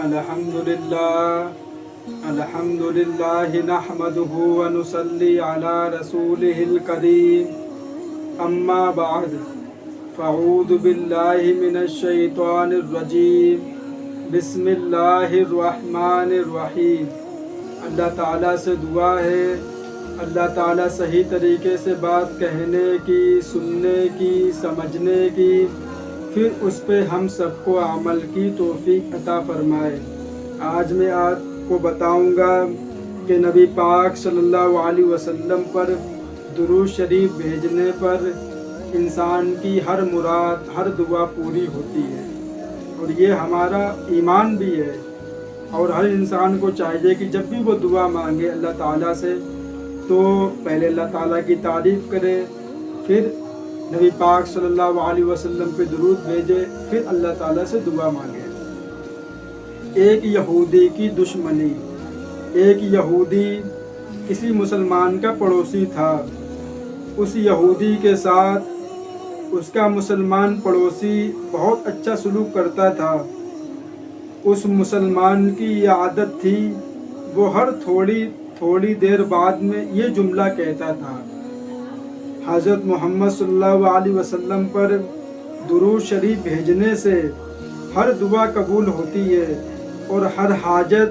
अल्हम्दुलिल्लाह नहमदुहु व नुसल्ली अला रसूलिहिल करीम अम्मा बाद फ़अऊज़ु बिल्लाहि मिनश शैतानिर रजीम बिस्मिल्लाहिर रहमानिर रहीम। अल्लाह ताला से दुआ है, अल्लाह ताला सही तरीके से बात कहने की, सुनने की, समझने की, फिर उस पे हम सबको अमल की तौफीक अता फरमाए। आज मैं आपको बताऊंगा कि नबी पाक सल्लल्लाहु अलैहि वसल्लम पर दुरूद शरीफ भेजने पर इंसान की हर मुराद, हर दुआ पूरी होती है और ये हमारा ईमान भी है। और हर इंसान को चाहिए कि जब भी वो दुआ मांगे अल्लाह ताला से तो पहले अल्लाह ताला की तारीफ़ करे, फिर नबी पाक सल्लल्लाहु अलैहि वसल्लम पे दुरूद भेजे, फिर अल्लाह ताला से दुआ मांगे। एक यहूदी की दुश्मनी। एक यहूदी किसी मुसलमान का पड़ोसी था। उस यहूदी के साथ उसका मुसलमान पड़ोसी बहुत अच्छा सलूक करता था। उस मुसलमान की ये आदत थी, वो हर थोड़ी देर बाद में ये जुमला कहता था, हज़रत मोहम्मद सल्लल्लाहु अलैहि वसल्लम पर दुरूद शरीफ भेजने से हर दुआ कबूल होती है और हर हाजत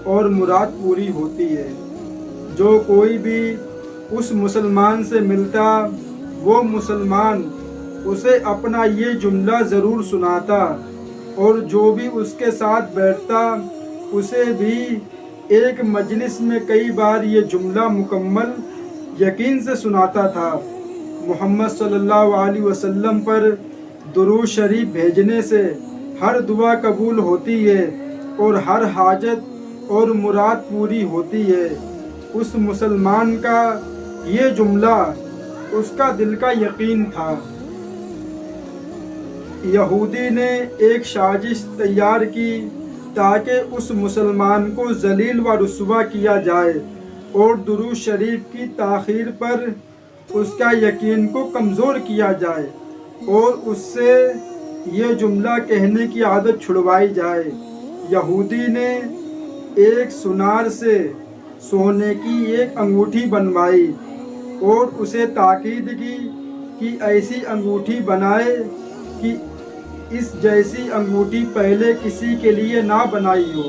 और मुराद पूरी होती है। जो कोई भी उस मुसलमान से मिलता वो मुसलमान उसे अपना ये जुमला ज़रूर सुनाता और जो भी उसके साथ बैठता उसे भी एक मजलिस में कई बार ये जुमला मुकम्मल यकीन से सुनाता था। मोहम्मद सल्लल्लाहु अलैहि वसल्लम पर दुरूद शरीफ भेजने से हर दुआ कबूल होती है और हर हाजत और मुराद पूरी होती है। उस मुसलमान का ये जुमला उसका दिल का यकीन था। यहूदी ने एक साजिश तैयार की ताकि उस मुसलमान को जलील व रुस्वा किया जाए और दुरूद शरीफ की ताख़ीर पर उसका यकीन को कमज़ोर किया जाए और उससे ये जुमला कहने की आदत छुड़वाई जाए। यहूदी ने एक सुनार से सोने की एक अंगूठी बनवाई और उसे ताकीद की कि ऐसी अंगूठी बनाए कि इस जैसी अंगूठी पहले किसी के लिए ना बनाई हो।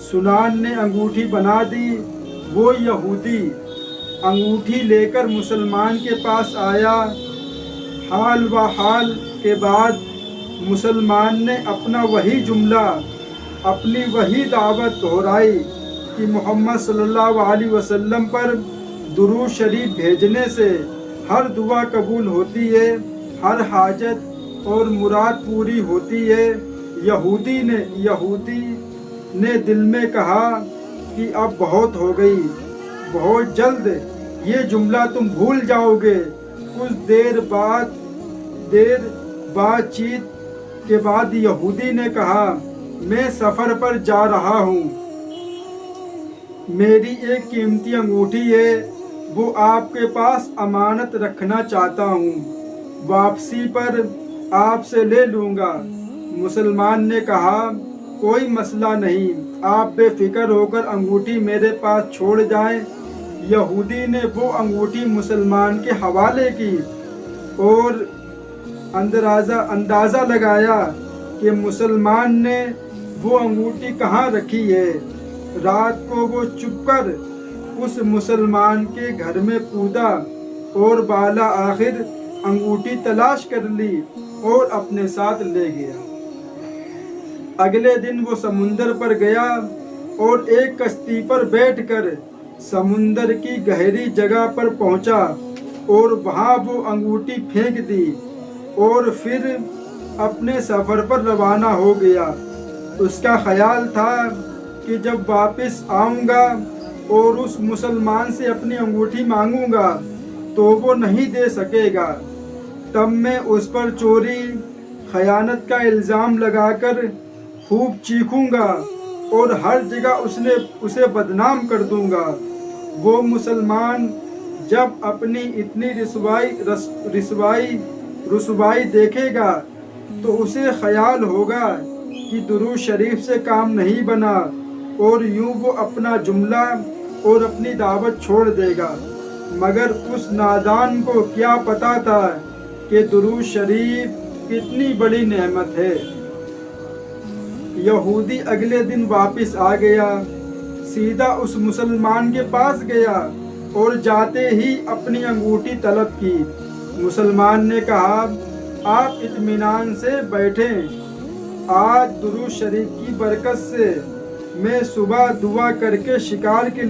सुनार ने अंगूठी बना दी। वो यहूदी अंगूठी लेकर मुसलमान के पास आया। हाल व हाल के बाद मुसलमान ने अपना वही जुमला, अपनी वही दावत दोहराई कि मोहम्मद सल्लल्लाहु अलैहि वसल्लम पर दुरूद शरीफ भेजने से हर दुआ कबूल होती है, हर हाजत और मुराद पूरी होती है। यहूदी ने दिल में कहा कि अब बहुत हो गई, बहुत जल्द ये जुमला तुम भूल जाओगे। कुछ देर बातचीत के बाद यहूदी ने कहा, मैं सफ़र पर जा रहा हूँ, मेरी एक कीमती अंगूठी है, वो आपके पास अमानत रखना चाहता हूँ, वापसी पर आपसे ले लूँगा। मुसलमान ने कहा, कोई मसला नहीं, आप बेफिक्र होकर अंगूठी मेरे पास छोड़ जाएं। यहूदी ने वो अंगूठी मुसलमान के हवाले की और अंदाज़ा लगाया कि मुसलमान ने वो अंगूठी कहाँ रखी है। रात को वो चुपकर उस मुसलमान के घर में कूदा और बाला आखिर अंगूठी तलाश कर ली और अपने साथ ले गया। अगले दिन वो समुंदर पर गया और एक कश्ती पर बैठकर समुंदर की गहरी जगह पर पहुंचा और वहां वो अंगूठी फेंक दी और फिर अपने सफ़र पर रवाना हो गया। उसका ख्याल था कि जब वापस आऊँगा और उस मुसलमान से अपनी अंगूठी मांगूंगा तो वो नहीं दे सकेगा, तब मैं उस पर चोरी खयानत का इल्ज़ाम लगाकर खूब चीखूंगा और हर जगह उसे बदनाम कर दूंगा। वो मुसलमान जब अपनी इतनी रुसवाई देखेगा तो उसे ख्याल होगा کہ درود شریف سے کام نہیں بنا اور یوں وہ اپنا جملہ اور اپنی دعوت چھوڑ دے گا، مگر اس نادان کو کیا پتا تھا کہ درود شریف کتنی بڑی نعمت ہے۔ یہودی اگلے دن واپس آ گیا، سیدھا اس مسلمان کے پاس گیا اور جاتے ہی اپنی انگوٹھی طلب کی۔ مسلمان نے کہا، آپ اطمینان سے بیٹھیں، آج درود شریف کی برکت سے میں صبح دعا کر کے شکار کے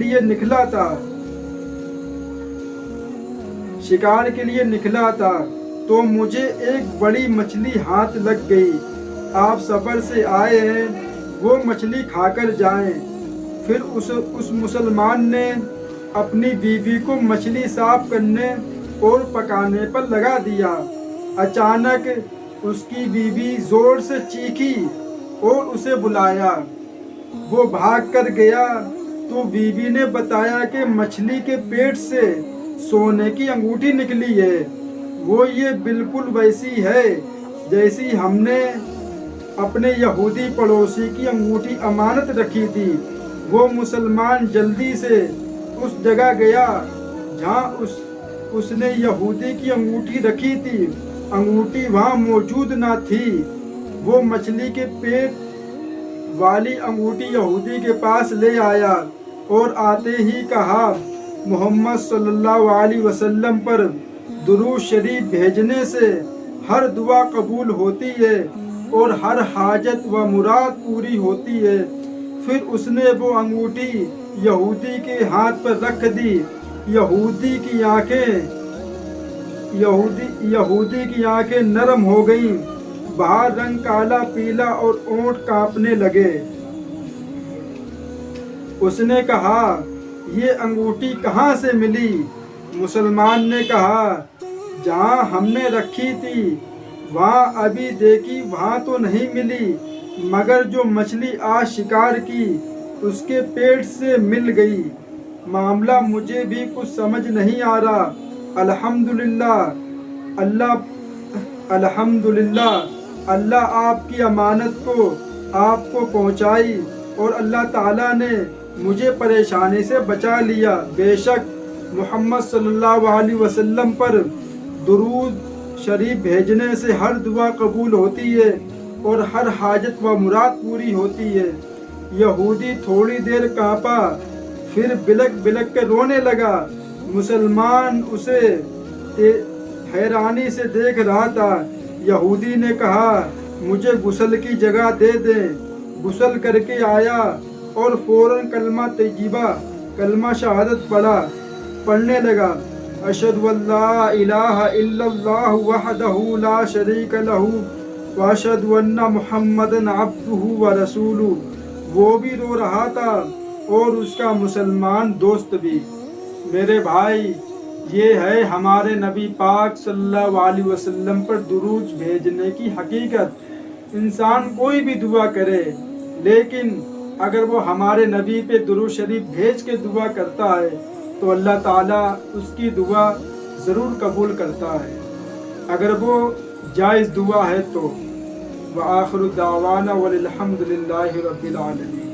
لیے نکلا تھا تو مجھے ایک بڑی مچھلی ہاتھ لگ گئی۔ آپ سفر سے آئے ہیں، وہ مچھلی کھا کر جائیں۔ پھر اس مسلمان نے اپنی بیوی کو مچھلی صاف کرنے اور پکانے پر لگا دیا۔ اچانک اس کی بیوی زور سے چیخی اور اسے بلایا۔ وہ بھاگ کر گیا تو بیوی نے بتایا کہ مچھلی کے پیٹ سے سونے کی انگوٹھی نکلی ہے۔ وہ یہ بالکل ویسی ہے جیسی ہم نے اپنے یہودی پڑوسی کی انگوٹھی امانت رکھی تھی۔ وہ مسلمان جلدی سے اس جگہ گیا جہاں اس نے یہودی کی انگوٹھی رکھی تھی۔ انگوٹھی وہاں موجود نہ تھی۔ وہ مچھلی کے پیٹ والی انگوٹھی یہودی کے پاس لے آیا اور آتے ہی کہا، محمد صلی اللہ علیہ وسلم پر درود شریف بھیجنے سے ہر دعا قبول ہوتی ہے اور ہر حاجت و مراد پوری ہوتی ہے۔ پھر اس نے وہ انگوٹھی یہودی کے ہاتھ پر رکھ دی۔ یہودی کی آنکھیں نرم ہو گئیں، باہر رنگ کالا پیلا اور اونٹ کانپنے لگے۔ اس نے کہا، یہ انگوٹھی کہاں سے ملی؟ مسلمان نے کہا، جہاں ہم نے رکھی تھی وہاں ابھی دیکھی وہاں تو نہیں ملی، مگر جو مچھلی آج شکار کی اس کے پیٹ سے مل گئی۔ معاملہ مجھے بھی کچھ سمجھ نہیں آ رہا۔ الحمدللہ اللہ آپ کی امانت کو آپ کو پہنچائی اور اللہ تعالیٰ نے مجھے پریشانی سے بچا لیا۔ بے شک محمد صلی اللہ علیہ وسلم پر درود شریف بھیجنے سے ہر دعا قبول ہوتی ہے اور ہر حاجت و مراد پوری ہوتی ہے۔ یہودی تھوڑی دیر کانپا، پھر بلک بلک کر رونے لگا۔ مسلمان اسے حیرانی سے دیکھ رہا تھا۔ یہودی نے کہا، مجھے غسل کی جگہ دے دیں۔ غسل کر کے آیا اور فوراً کلمہ طیبہ، کلمہ شہادت پڑھنے لگا۔ اشہد ان لا الہ الا اللہ وحدہ لا شریک لہ واشہد ان محمدًا عبدہ ورسولہ۔ وہ بھی رو رہا تھا اور اس کا مسلمان دوست بھی۔ میرے بھائی، یہ ہے ہمارے نبی پاک صلی اللہ علیہ وسلم پر درود بھیجنے کی حقیقت۔ انسان کوئی بھی دعا کرے، لیکن اگر وہ ہمارے نبی پہ درود شریف بھیج کے دعا کرتا ہے تو اللہ تعالیٰ اس کی دعا ضرور قبول کرتا ہے، اگر وہ جائز دعا ہے تو۔ وآخر دعوانا والحمد للہ رب العالمین۔